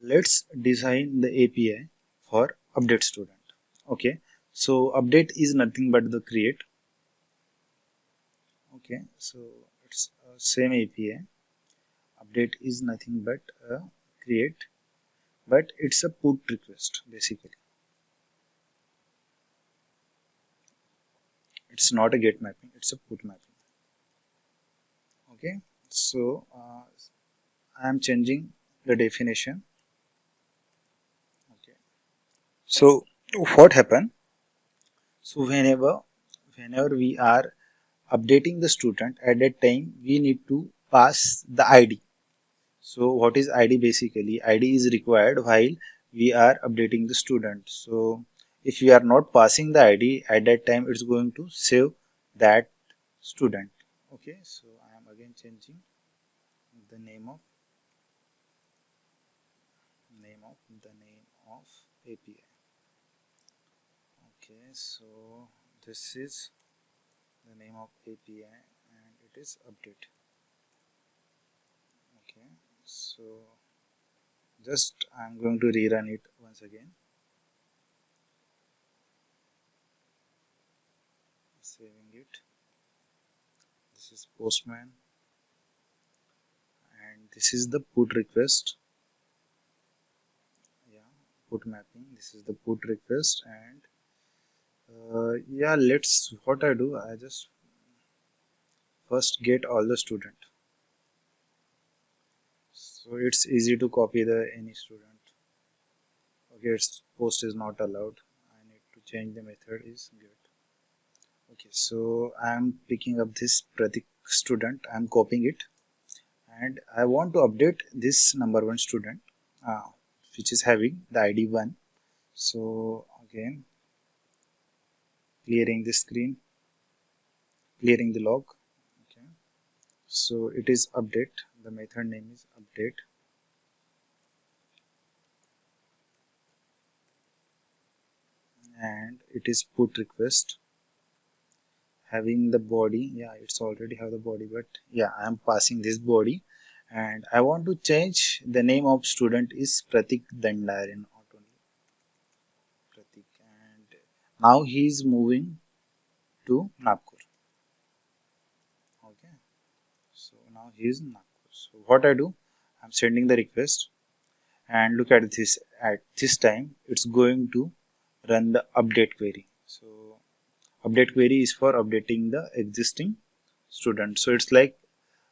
Let's design the API for update student. Okay, so update is nothing but the create. Okay, so it's same API. Update is nothing but a create, but it's a put request basically. It's not a get mapping, it's a put mapping. Okay, so I am changing the definition. Okay, so what happened? So whenever we are updating the student, at that time we need to pass the ID. So what is ID basically? ID is required while we are updating the student. So if we are not passing the ID at that time, it's going to save that student. Okay, so I am again changing the name of API. Okay, so this is the name of API and it is update. Okay, so just I'm going to rerun it once again. Saving it. This is Postman and this is the put request. Yeah, put mapping. This is the put request and yeah, let's what I do. I just first get all the student. So it's easy to copy the any student. Okay, its post is not allowed. I need to change the method is get. Okay, so I'm picking up this Pratik student. I'm copying it and I want to update this number one student, uh, which is having the ID 1. So again, clearing the screen, clearing the log. Okay, so it is update. The method name is update, and it is put request having the body. Yeah, it's already have the body, but yeah, I am passing this body, and I want to change the name of student is Pratik Dandare, not only Pratik, and now he is moving to Nagpur. Okay, so now he is in Nagpur. So what I do, I'm sending the request and look at this. At this time it's going to run the update query. So update query is for updating the existing student. So it's like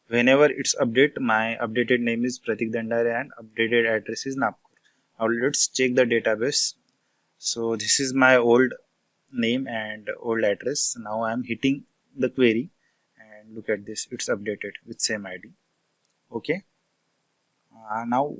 whenever it's update, my updated name is Pratik Dandare and updated address is Nagpur. Now let's check the database. So this is my old name and old address. Now I'm hitting the query and look at this, it's updated with same ID. Okay, now